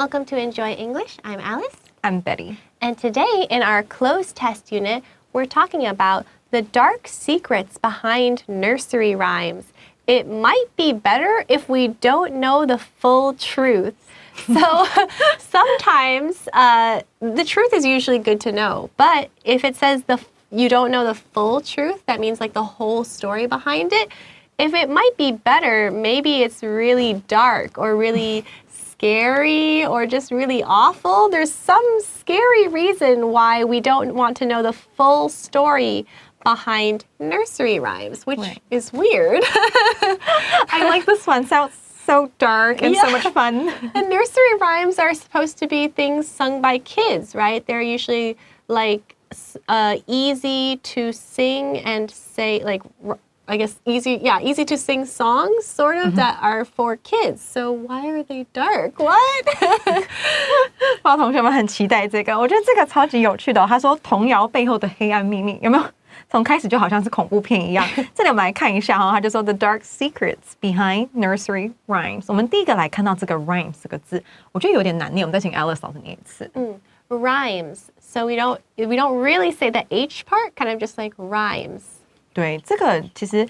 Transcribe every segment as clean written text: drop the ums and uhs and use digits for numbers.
welcome to Enjoy English. I'm Alice. I'm Betty. And today in our closed test unit, we're talking about the dark secrets behind nursery rhymes. It might be better if we don't know the full truth. So sometimes the truth is usually good to know, but if it says you don't know the full truth, that means like the whole story behind it. If it might be better, maybe it's really dark or really scary or just really awful. There's some scary reason why we don't want to know the full story behind nursery rhymes, which is weird. I like this one. Sounds so dark and so much fun. And nursery rhymes are supposed to be things sung by kids, right? They're usually like easy to sing and say, like, I guess easy to sing songs, sort of, that are for kids. So why are they dark? What? 不知道同学们很期待这个，我觉得这个超级有趣的哦。他说童谣背后的黑暗秘密，有没有？从开始就好像是恐怖片一样。这里我们来看一下哈，他就说 The dark secrets behind nursery rhymes。我们第一个来看到这个 rhymes 这个字，我觉得有点难念，我们再请 Alice 老师念一次。Rhymes. So we don't really say the H part, kind of just like rhymes. 对，这个其实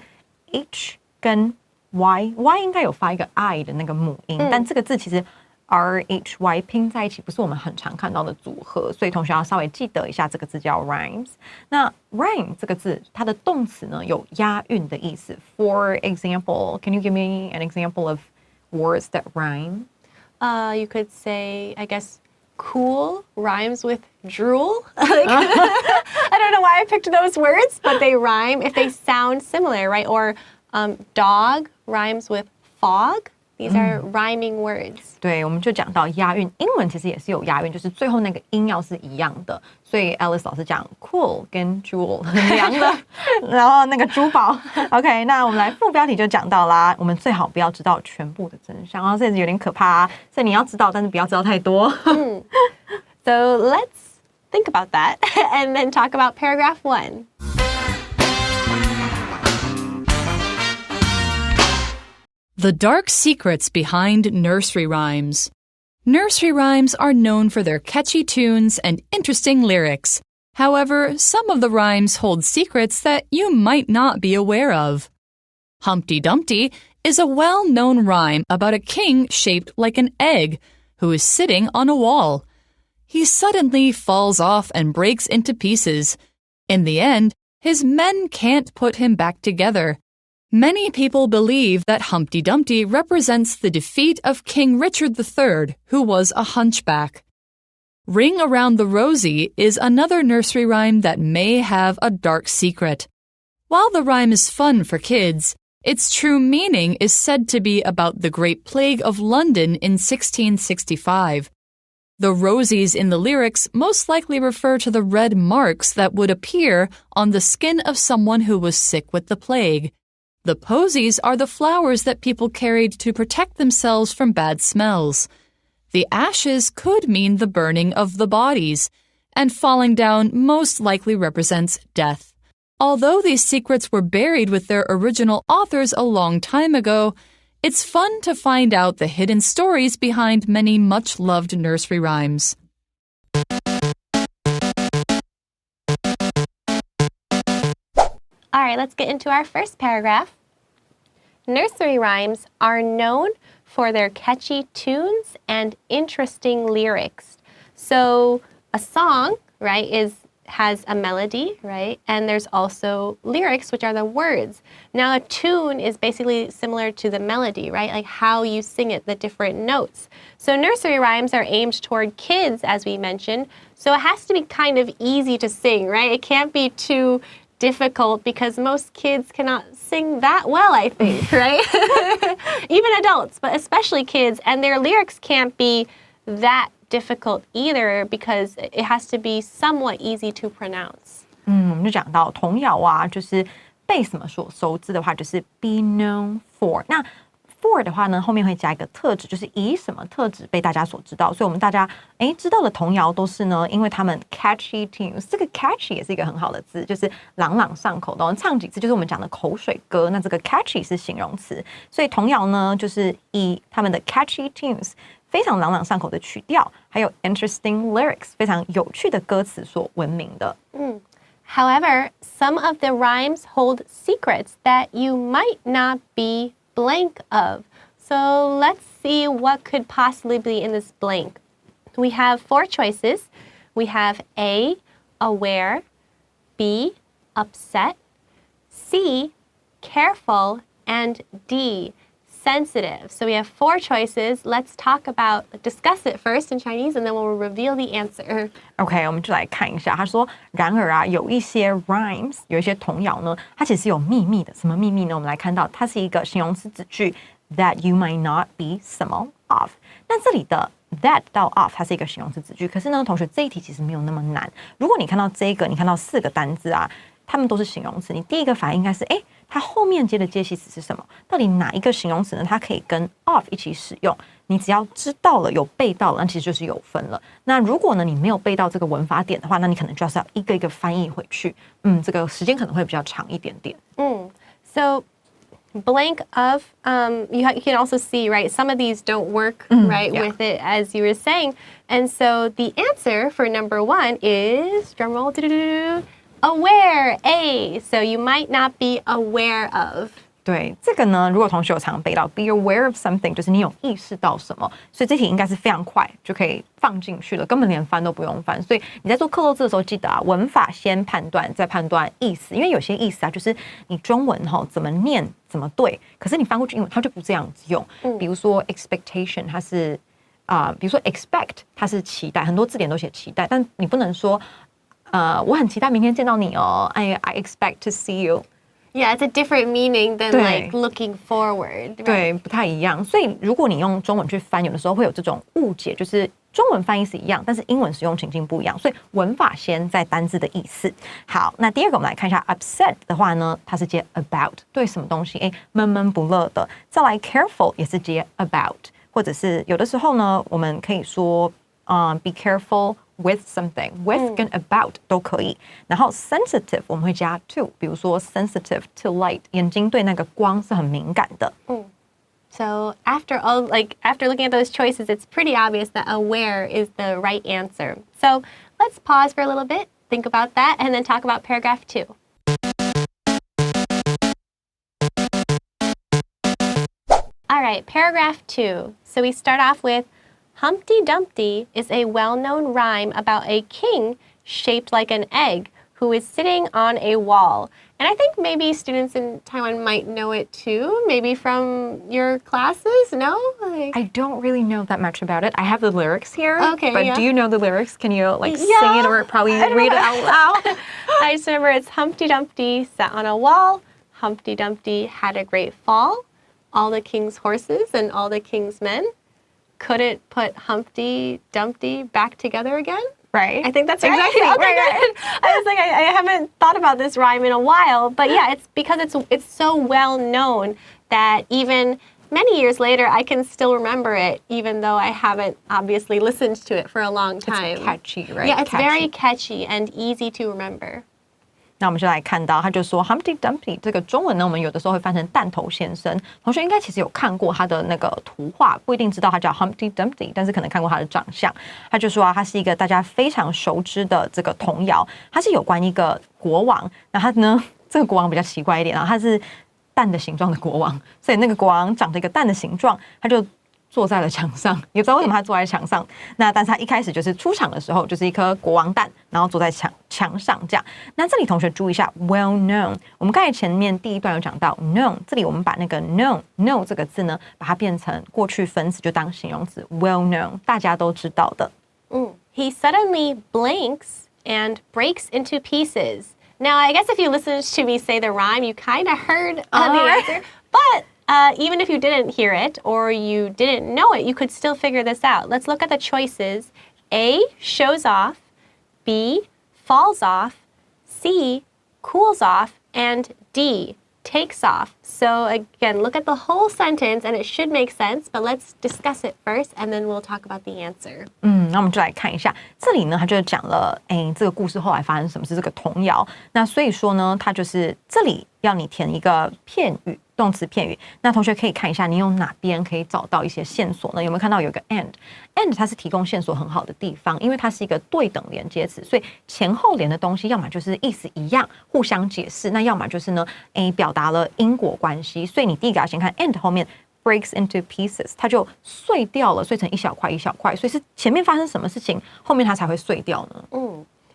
H 跟 Y 应该有发一个 I 的那个母音，但这个字其实 RHY 拼在一起不是我们很常看到的组合，所以同学要稍微记得一下这个字叫 rhymes。那 rhyme 这个字它的动词呢有押韵的意思。For example, can you give me an example of words that rhyme? You could say, I guess, cool rhymes with drool. I don't know why I picked those words, but they rhyme if they sound similar, right? Or dog rhymes with fog. These are rhyming words. 对，我们就讲到押韵，英文其实也是有押韵，就是最后那个音要是一样的。所以 Alice 老师讲 cool 跟 jewel 很凉的，然后那个珠宝。OK， 那我们来副标题就讲到啦，我们最好不要知道全部的真相，然后这有点可怕啊，所以你要知道，但是不要知道太多。So let's think about that and then talk about paragraph 1. The dark secrets behind nursery rhymes. Nursery rhymes are known for their catchy tunes and interesting lyrics. However, some of the rhymes hold secrets that you might not be aware of. Humpty Dumpty is a well-known rhyme about a king shaped like an egg who is sitting on a wall. He suddenly falls off and breaks into pieces. In the end, his men can't put him back together. Many people believe that Humpty Dumpty represents the defeat of King Richard III, who was a hunchback. Ring Around the Rosie is another nursery rhyme that may have a dark secret. While the rhyme is fun for kids, its true meaning is said to be about the Great Plague of London in 1665. The rosies in the lyrics most likely refer to the red marks that would appear on the skin of someone who was sick with the plague. The posies are the flowers that people carried to protect themselves from bad smells. The ashes could mean the burning of the bodies, and falling down most likely represents death. Although these secrets were buried with their original authors a long time ago, it's fun to find out the hidden stories behind many much-loved nursery rhymes. All right, let's get into our first paragraph. Nursery rhymes are known for their catchy tunes and interesting lyrics. So a song, right, has a melody, right? And there's also lyrics, which are the words. Now a tune is basically similar to the melody, right? Like how you sing it, the different notes. So nursery rhymes are aimed toward kids, as we mentioned. So it has to be kind of easy to sing, right? It can't be too difficult because most kids cannot sing that well, I think, right? Even adults, but especially kids. And their lyrics can't be that difficult either because it has to be somewhat easy to pronounce. 我们就讲到童谣啊，就是被什么所熟知的话，就是 be known for。那 for 的话呢，后面会加一个特质，就是以什么特质被大家所知道。所以我们大家知道的童谣都是呢，因为他们 catchy tunes， 这个 catchy 也是一个很好的字，就是朗朗上口的。我们唱几次就是我们讲的口水歌，那这个 catchy 是形容词。所以童谣呢，就是以他们的 catchy tunes。非常朗朗上口的曲调，还有 interesting lyrics 非常有趣的歌词所闻名的。However, some of the rhymes hold secrets that you might not be blank of. So let's see what could possibly be in this blank. We have 4 choices. We have A, aware, B, upset, C, careful, and D, sensitive. So we have 4 choices. Let's discuss it first in Chinese, and then we'll reveal the answer. OK， 我们就来看一下。他说，然而啊，有一些 rhymes， 有一些童谣呢，它其实有秘密的。什么秘密呢？我们来看到，它是一个形容词子句 that you might not be some of。那这里的 that 到 of 它是一个形容词子句，可是呢，同学这一题其实没有那么难。如果你看到这个，你看到4个单字啊，它们都是形容词，你第一个反应应该是，它后面接的介系词是什么？到底哪一个形容词呢？它可以跟 of 一起使用？你只要知道了，有背到了，那其实就是有分了。那如果呢，你没有背到这个文法点的话，那你可能就是要一个一个翻译回去。这个时间可能会比较长一点点。So blank of, you can also see, right, some of these don't work, right, with it, as you were saying. And so the answer for number 1 is, drumroll, aware, A. So you might not be aware of. 对，这个呢，如果同学有常背到 be aware of something， 就是你有意识到什么，所以这题应该是非常快就可以放进去了，根本连翻都不用翻。所以你在做课漏字的时候，记得啊，文法先判断，再判断意思，因为有些意思啊，就是你中文怎么念怎么对，可是你翻过去英文它就不这样子用。比如说 expectation， 它是比如说 expect， 它是期待，很多字典都写期待，但你不能说我很期待明天见到你哦 I expect to see you。Yeah, it's a different meaning than like looking forward. Right? 对，不太一样。所以如果你用中文去翻，有的时候会有这种误解，就是中文翻译是一样，但是英文使用情境不一样。所以文法先在单字的意思。好，那第二个我们来看一下 upset 的话呢，它是接 about， 对什么东西闷闷不乐的。再来 careful 也是接 about， 或者是有的时候呢，我们可以说be careful。with something, with 跟 about 都可以。然后 sensitive 我们会加 to， 比如说 sensitive to light， 眼睛对那个光是很敏感的。So after looking at those choices, it's pretty obvious that aware is the right answer. So let's pause for a little bit, think about that, and then talk about paragraph 2. All right, paragraph 2. So we start off with Humpty Dumpty is a well-known rhyme about a king shaped like an egg who is sitting on a wall. And I think maybe students in Taiwan might know it too, maybe from your classes, no? I don't really know that much about it. I have the lyrics here. Okay, but do you know the lyrics? Can you sing it or probably read it out loud? I just remember it's Humpty Dumpty sat on a wall. Humpty Dumpty had a great fall. All the king's horses and all the king's men couldn't put Humpty Dumpty back together again. Right. I think that's exactly right. Okay, right. good. I was like, I haven't thought about this rhyme in a while, but yeah, it's because it's so well known that even many years later, I can still remember it, even though I haven't obviously listened to it for a long time. It's catchy, right? Yeah, it's very catchy and easy to remember. 那我们就来看到，他就说 Humpty Dumpty 这个中文呢，我们有的时候会翻成弹头先生。同学应该其实有看过他的那个图画，不一定知道他叫 Humpty Dumpty， 但是可能看过他的长相。他就说啊，他是一个大家非常熟知的这个童谣，它是有关一个国王。那他呢，这个国王比较奇怪一点啊，他是蛋的形状的国王，所以那个国王长着一个蛋的形状，他就坐在了墙上，也不知道为什么他坐在墙上。那但是他一开始就是出场的时候，就是一颗国王蛋，然后坐在墙上这样。那这里同学注意一下 ，well known。我们刚才前面第一段有讲到 known， 这里我们把那个 know 这个字呢，把它变成过去分词，就当形容词 well known， 大家都知道的。He suddenly blinks and breaks into pieces. Now, I guess if you listened to me say the rhyme, you kind of heard the answer, but even if you didn't hear it or you didn't know it, you could still figure this out. Let's look at the choices. A, shows off. B, falls off. C, cools off. And D, takes off. So again, look at the whole sentence and it should make sense, but let's discuss it first and then we'll talk about the answer. 那我们就来看一下，这里呢，他就讲了，这个故事后来发生什么是这个童谣。那所以说呢，他就是这里要你填一个片语，动词片语。那同学可以看一下，你用哪边可以找到一些线索呢？有没有看到有一个 and 它是提供线索很好的地方，因为它是一个对等连接词，所以前后连的东西，要么就是意思一样，互相解释；那要么就是呢，表达了因果关系。所以你第一个要先看 and 后面 breaks into pieces， 它就碎掉了，碎成一小块一小块，所以是前面发生什么事情，后面它才会碎掉呢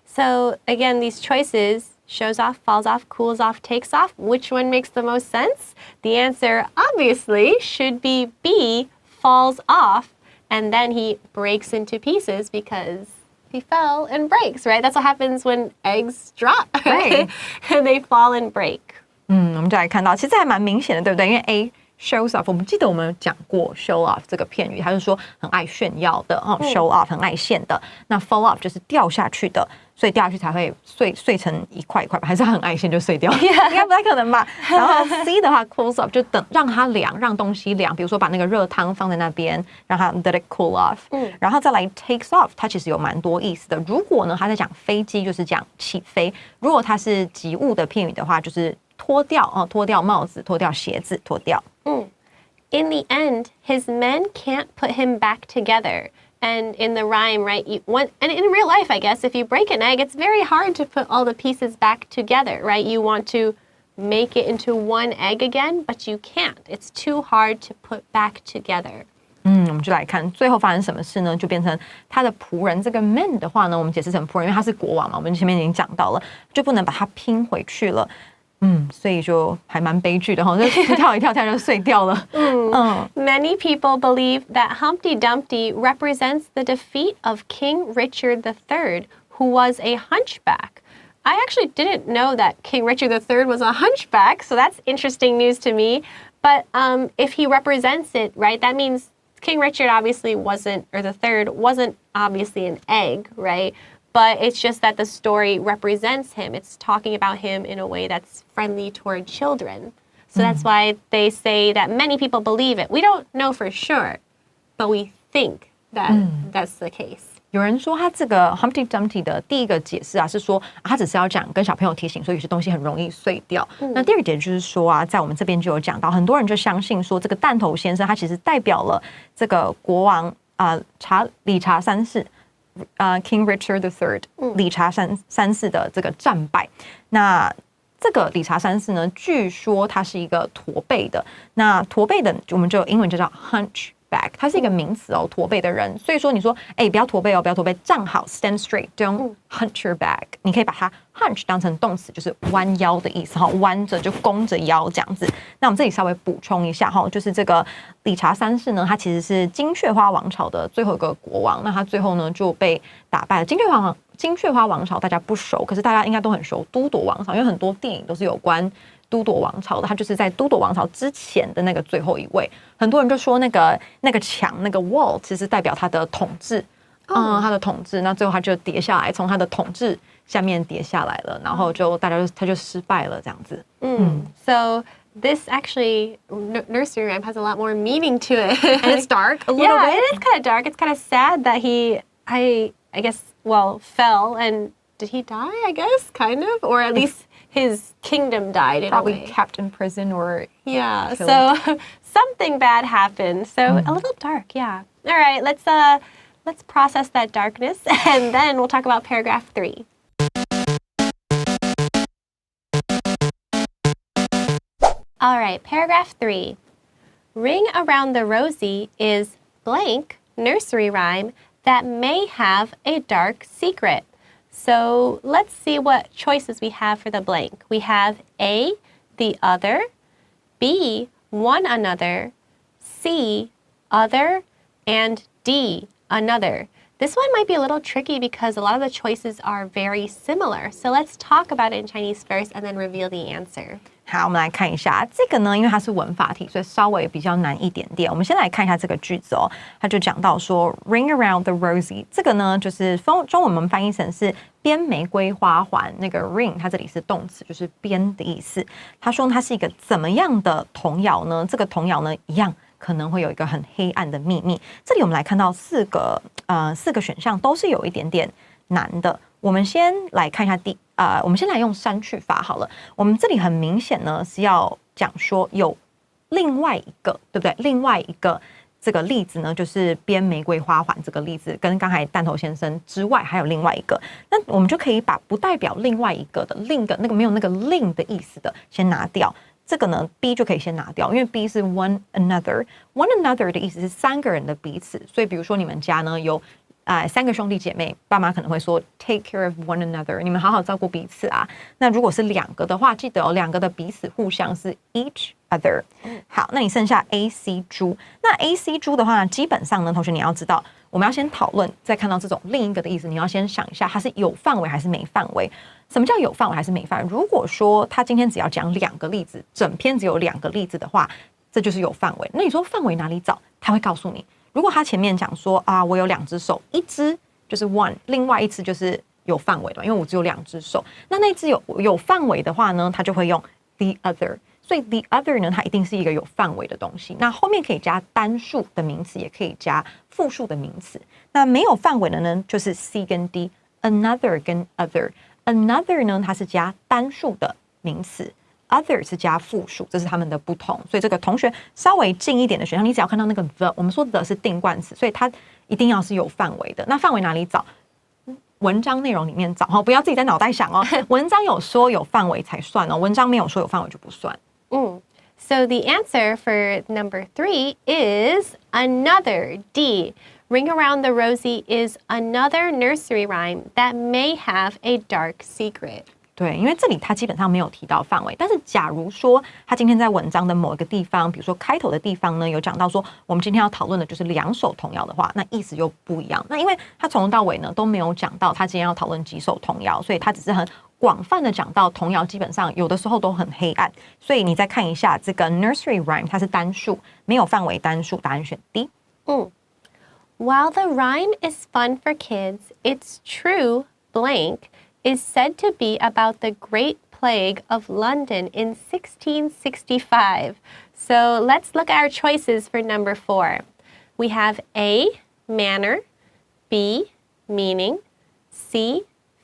？So again, these choices. Shows off, falls off, cools off, takes off. Which one makes the most sense? The answer obviously should be B, falls off, and then he breaks into pieces because he fell and breaks, right? That's what happens when eggs drop, right? And they fall and break. 我们就来看到，其实还蛮明显的，对不对？因为 A shows off， 我们记得我们有讲过 show off 这个片语，它是说很爱炫耀的show off 很爱现的。那 fall off 就是掉下去的，所以掉下去才会碎成一块一块吧？还是它很爱现就碎掉？应该不太可能吧？然后 C 的话 cools off 就等让它凉，让东西凉，比如说把那个热汤放在那边，让它 let it cool off。然后再来 takes off， 它其实有蛮多意思的。如果呢，它在讲飞机，就是讲起飞；如果它是及物的片语的话，就是脱掉脱掉帽子，脱掉鞋子，脱掉。In the end, his men can't put him back together. And in the rhyme, right, and in real life, I guess, if you break an egg, it's very hard to put all the pieces back together, right? You want to make it into one egg again, but you can't. It's too hard to put back together. 我们就来看最后发生什么事呢？就变成他的仆人这个 man 的话呢，我们解释成仆人，因为他是国王嘛，我们前面已经讲到了，就不能把它拼回去了。所以就还蛮悲剧的哈，就跳一跳就碎掉了。Many people believe that Humpty Dumpty represents the defeat of King Richard III, who was a hunchback. I actually didn't know that King Richard III was a hunchback, so that's interesting news to me. But if he represents it, right, that means King Richard obviously wasn't, or the third wasn't obviously an egg, right? But it's just that the story represents him. It's talking about him in a way that's friendly toward children. So that's why they say that many people believe it. We don't know for sure, but we think that that's the case. 有人说他这个 Humpty Dumpty 的第一个解释是说他只是要讲跟小朋友提醒，所以有些东西很容易碎掉。那第二个点就是说在我们这边就有讲到，很多人就相信说这个弹头先生他其实代表了这个国王理查三世。King Richard III 理查三世的这个战败，那这个理查三世呢，据说他是一个驼背的，那驼背的我们就英文就叫 hunchback， 它是一个名词驼背的人，所以说你说不要驼背不要驼背，站好 stand straight， don't hunch your back， 你可以把它 hunch 当成动词，就是弯腰的意思弯着就弓着腰这样子。那我们这里稍微补充一下就是这个理查三世呢，他其实是金雀花王朝的最后一个国王，那他最后呢就被打败了。金雀花王朝大家不熟，可是大家应该都很熟都铎王朝，因为很多电影都是有关都铎王朝的，他就是在都铎王朝之前的那个最后一位。很多人就说那个墙那个 wall 其实代表他的统治，他的统治，那最后他就跌下来，从他的统治下面跌下来了，然后他就失败了这样子。So this actually nursery rhyme has a lot more meaning to it. And it's dark a little bit. Yeah, it is kind of dark. It's kind of sad that I guess, fell and did he die? I guess, kind of, or at least his kingdom died. Probably kept in prison or killed. So something bad happened. So a little dark, yeah. All right, let's process that darkness, and then we'll talk about paragraph 3. All right, paragraph 3. Ring around the rosy is blank nursery rhyme that may have a dark secret. So let's see what choices we have for the blank. We have A, the other, B, one another, C, other, and D, another. This one might be a little tricky because a lot of the choices are very similar. So let's talk about it in Chinese first and then reveal the answer. 好，我们来看一下这个呢，因为它是文法题，所以稍微比较难一点点。我们先来看一下这个句子哦，它就讲到说 "Ring around the rosy"， 这个呢就是中文我们翻译成是编玫瑰花环。那个 ring 它这里是动词，就是编的意思。他说它是一个怎么样的童谣呢？这个童谣呢，一样可能会有一个很黑暗的秘密。这里我们来看到四个选项都是有一点点难的。我们先来看一下我们先来用删去法好了。我们这里很明显呢是要讲说有另外一个，对不对？另外一个这个例子呢，就是编玫瑰花环这个例子，跟刚才弹头先生之外还有另外一个。那我们就可以把不代表另外一个的另一个那个没有那个另的意思的先拿掉。这个呢 B 就可以先拿掉，因为 B 是 one another。one another 的意思是三个人的彼此，所以比如说你们家呢有三个兄弟姐妹，爸妈可能会说 take care of one another， 你们好好照顾彼此啊。那如果是两个的话，记得两个的彼此互相是 each other。好，那你剩下 A C 猪。那 A C 猪的话，基本上呢，同学你要知道，我们要先讨论，再看到这种另一个的意思，你要先想一下，它是有范围还是没范围？什么叫有范围还是没范围？如果说他今天只要讲2个例子，整篇只有2个例子的话，这就是有范围。那你说范围哪里找？他会告诉你。如果他前面讲说我有2只手，一只就是 one， 另外一只就是有范围的，因为我只有2只手。那只有范围的话呢，他就会用 the other。所以 the other 呢，它一定是一个有范围的东西。那后面可以加单数的名词，也可以加复数的名词。那没有范围的呢，就是 C 跟 D，another 跟 other。another 呢，它是加单数的名词。other 是加复数，这是他们的不同。所以这个同学稍微近一点的选项，你只要看到那个 the， 我们说 the 是定冠词，所以它一定要是有范围的。那范围哪里找？文章内容里面找，不要自己在脑袋想哦。文章有说有范围才算哦，文章没有说有范围就不算。So the answer for number 3 is another, D. Ring around the rosy is another nursery rhyme that may have a dark secret. 对，因为这里他基本上没有提到范围，但是假如说他今天在文章的某一个地方，比如说开头的地方呢，有讲到说我们今天要讨论的就是2首童谣的话，那意思就不一样。那因为他从头到尾呢都没有讲到他今天要讨论几首童谣，所以他只是很广泛的讲到童谣基本上有的时候都很黑暗。所以你再看一下这个 nursery rhyme， 它是单数，没有范围单数，答案选 D。While the rhyme is fun for kids, it's true blank is said to be about the Great Plague of London in 1665. So let's look at our choices for number 4. We have A, manner, B, meaning, C,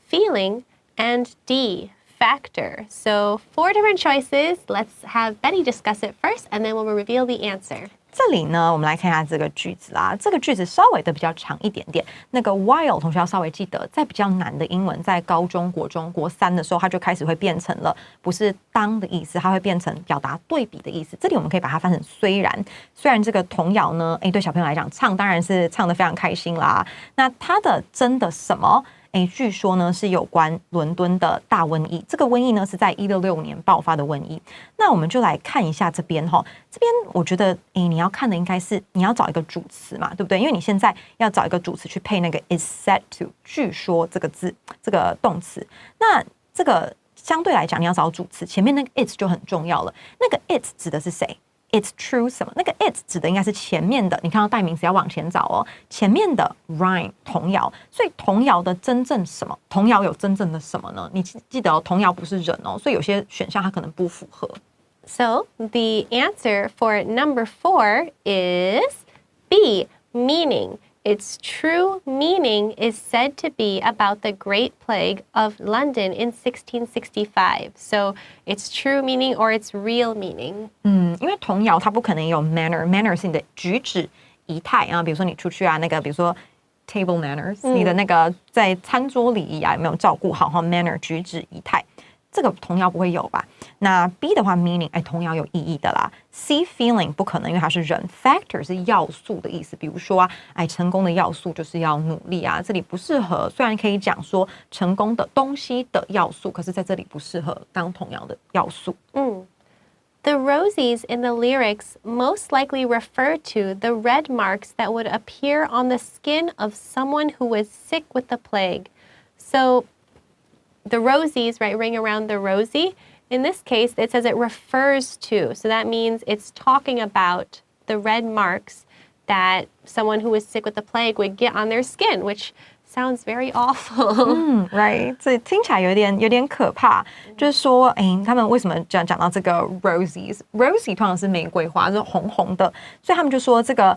feeling, and D, factor. So 4 different choices. Let's have Betty discuss it first, and then we'll reveal the answer. 这里呢，我们来看一下这个句子啦。这个句子稍微的比较长一点点。那个 while 同学要稍微记得，在比较难的英文，在高中、国中、国3的时候，它就开始会变成了不是当的意思，它会变成表达对比的意思。这里我们可以把它翻成虽然这个童谣呢，对小朋友来讲唱当然是唱得非常开心啦。那它的真的什么？据说呢是有关伦敦的大瘟疫，这个瘟疫呢是在1666年爆发的瘟疫。那我们就来看一下这边这边我觉得你要看的应该是你要找一个主词嘛，对不对？因为你现在要找一个主词去配那个 is said to， 据说这个字这个动词。那这个相对来讲你要找主词，前面那个 it 就很重要了。那个 it 指的是谁？It's true 什么？那个 it 指的应该是前面的，你看到代名词要往前找哦。前面的 rhyme 童谣，所以童谣的真正什么？童谣有真正的什么呢？你记得童谣不是人哦，所以有些选项它可能不符合。So the answer for number 4 is B, meaning. Its true meaning is said to be about the Great Plague of London in 1665. So its true meaning or its real meaning. 因为童谣它不可能有 manner 是你的举止仪态啊，比如说你出去啊，那个比如说 table manners，你的那个在餐桌礼仪啊有没有照顾好manner 举止仪态。这个童谣不会有吧？那 B 的话 meaning， 童谣有意义的啦。C feeling 不可能，因为它是人。Factor 是要素的意思，比如说成功的要素就是要努力啊，这里不适合。虽然可以讲说成功的东西的要素，可是在这里不适合当童谣的要素。The The rosies in the lyrics most likely refer to the red marks that would appear on the skin of someone who was sick with the plague. So the rosies, right, ring around the rosy. In this case, it says it refers to. So that means it's talking about the red marks that someone who was sick with the plague would get on their skin, which sounds very awful. Right， 这听起来有点可怕。就是说，他们为什么讲到这个 rosies？rosy 通常是玫瑰花，是红红的，所以他们就说这个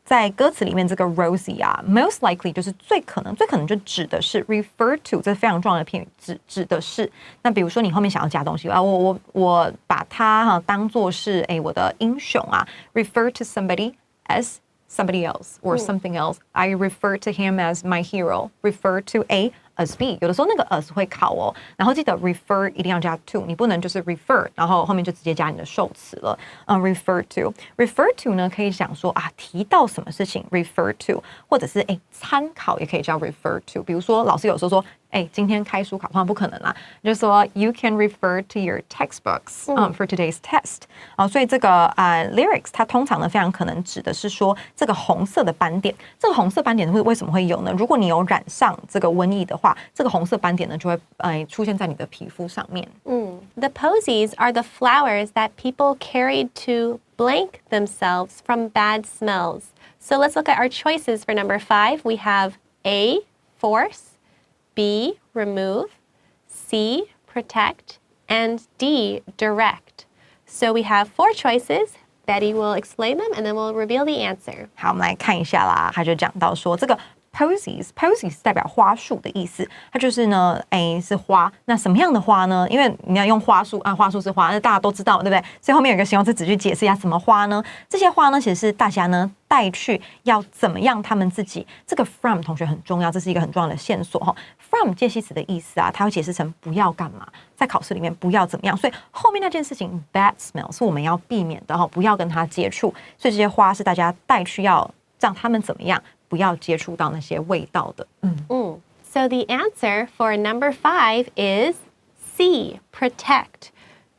在歌词里面这个 rosy 啊 ，most likely 就是最可能就指的是 refer to， 这是非常重要的片语，指的是。那比如说你后面想要加东西啊，我把它当作是我的英雄啊 ，refer to somebody as somebody else or something else. I refer to him as my hero. Refer to A as B. 有的时候那个 as 会考哦，然后记得 refer 一定要加 to， 你不能就是 refer， 然后后面就直接加你的受词了。refer to 呢可以讲说啊提到什么事情 refer to， 或者是参考也可以叫 refer to。比如说老师有时候说今天开书考，通常不可能啦，就是说 you can refer to your textbooks for today's test。所以这个lyrics 它通常呢非常可能指的是说这个红色的斑点，这个红色斑点为什么会有呢？如果你有染上这个瘟疫的话，这个红色斑点呢就会出现在你的皮肤上面。The posies are the flowers that people carried to blank themselves from bad smells. So let's look at our choices for number 5. We have A, force, B, remove, C, protect, and D, direct. So we have 4 choices. Betty will explain them and then we'll reveal the answer. 好，我们来看一下啦，他就讲到说这个posies 代表花束的意思，它就是呢，是花。那什么样的花呢？因为你要用花束啊，花束是花，那大家都知道，对不对？所以后面有一个形容词只去解释一下什么花呢？这些花呢，其实是大家呢带去要怎么样他们自己。这个 from 同学很重要，这是一个很重要的线索哈。from 介系词的意思啊，它会解释成不要干嘛，在考试里面不要怎么样。所以后面那件事情 bad smell 是我们要避免的哈，不要跟它接触。所以这些花是大家带去要让他们怎么样。不要接触到那些味道的。So the answer for number 5 is C, protect.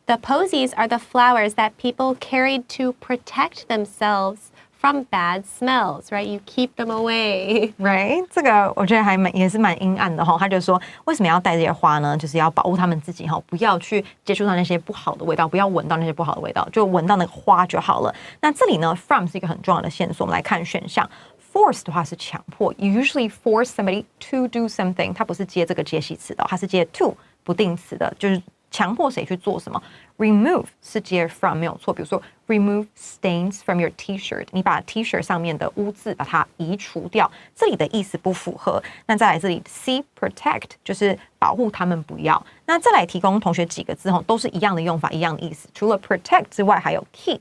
The posies are the flowers that people carried to protect themselves from bad smells, right? You keep them away. Right? 这个我觉得也是蛮阴暗的哈。他就说为什么要带这些花呢？就是要保护他们自己哈，不要去接触到那些不好的味道，不要闻到那些不好的味道，就闻到那个花就好了。那这里呢 ，from 是一个很重要的线索。我们来看选项。Force 的话是强迫 ，you usually force somebody to do something， 它不是接这个接系词的，它是接 to 不定词的，就是强迫谁去做什么。Remove 是接 from 没有错，比如说 remove stains from your T-shirt， 你把 T-shirt 上面的污渍把它移除掉，这里的意思不符合。那再来这里 C protect 就是保护他们不要。那再来提供同学几个字都是一样的用法，一样的意思。除了 protect 之外，还有 keep。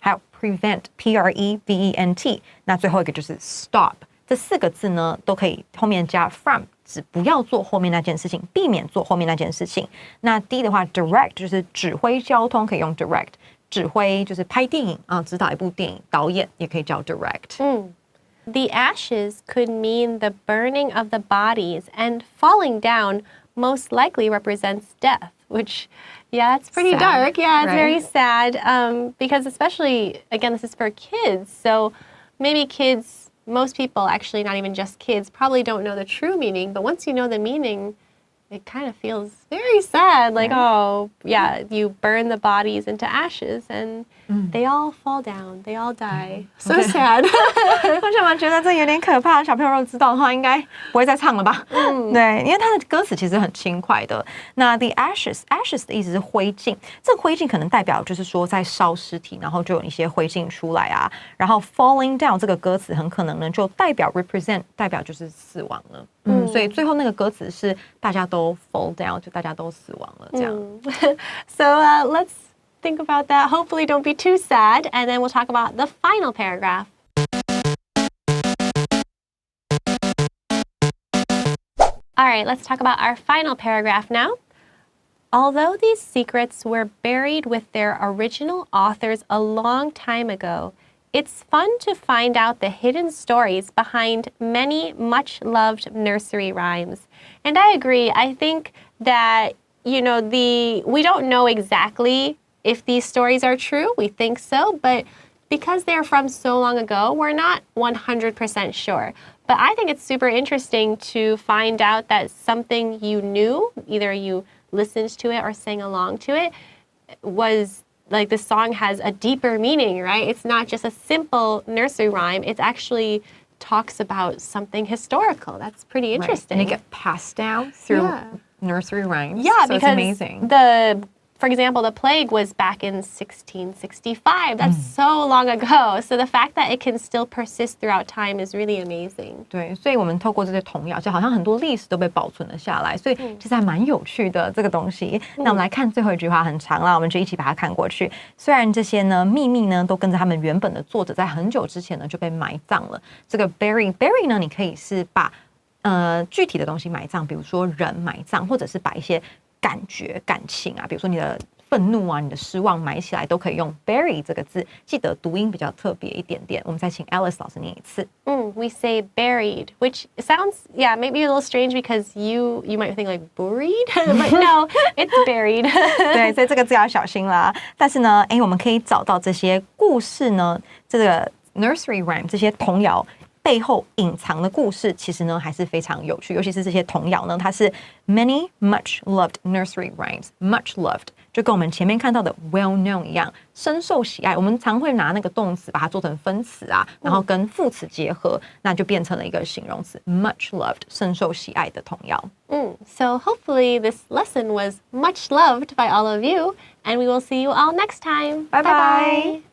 还有 prevent P-R-E-V-E-N-T， 那最后一个就是 stop， 这4个字呢都可以后面加 from， 指不要做后面那件事情，避免做后面那件事情。那 D 的话 direct 就是指挥交通，可以用 direct， 指挥就是拍电影啊，指导一部电影，导演也可以叫 direct。The ashes could mean the burning of the bodies, and falling down most likely represents death, which, yeah, it's pretty sad, dark. Yeah, it's right? very sad because especially, again, this is for kids. So maybe kids, most people, actually not even just kids, probably don't know the true meaning. But once you know the meaning, it kind of feels very sad. Like, oh, yeah, you burn the bodies into ashes and they all fall down. They all die. So sad. 同学们觉得这有点可怕，小朋友如果知道的话，应该不会再唱了吧？对，因为它的歌词其实很轻快的。那 the ashes 的意思是灰烬，这个灰烬可能代表就是说在烧尸体，然后就有一些灰烬出来啊。然后 falling down 这个歌词很可能呢就代表 represent， 代表就是死亡了。所以最后那个歌词是大家都 fall down， 就大家都死亡了这样。So let's think about that. Hopefully don't be too sad. And then we'll talk about the final paragraph. All right, let's talk about our final paragraph now. Although these secrets were buried with their original authors a long time ago, it's fun to find out the hidden stories behind many much-loved nursery rhymes. And I agree. I think that, we don't know exactly if these stories are true, we think so, but because they're from so long ago, we're not 100% sure. But I think it's super interesting to find out that something you knew, either you listened to it or sang along to it, was like the song has a deeper meaning, right? It's not just a simple nursery rhyme. It actually talks about something historical. That's pretty interesting. Right. And it gets passed down through nursery rhymes. Yeah, so because it's amazing. For example, the plague was back in 1665. That's so long ago. So the fact that it can still persist throughout time is really amazing. 对，所以我们透过这些童谣，就好像很多历史都被保存了下来，所以其实还蛮有趣的这个东西。那我们来看最后一句话，很长啦，我们就一起把它看过去。虽然这些呢秘密呢都跟着他们原本的作者在很久之前呢就被埋葬了。这个 bury 呢，你可以是把具体的东西埋葬，比如说人埋葬，或者是把一些感觉、感情啊，比如说你的愤怒啊、你的失望埋起来，都可以用 bury 这个字。记得读音比较特别一点点。我们再请 Alice 老师念一次。We say buried, which sounds, maybe a little strange because you might think like buried, but no, it's buried. 对，所以这个字要小心啦。但是呢，我们可以找到这些故事呢，这个 nursery rhyme 这些童谣背后隐藏的故事，其实呢还是非常有趣，尤其是这些童谣呢，它是 many much loved nursery rhymes。much loved 就跟我们前面看到的 well known 一样，深受喜爱。我们常会拿那个动词把它做成分词啊，然后跟副词结合，那就变成了一个形容词 much loved， 深受喜爱的童谣。So hopefully this lesson was much loved by all of you, and we will see you all next time. Bye bye.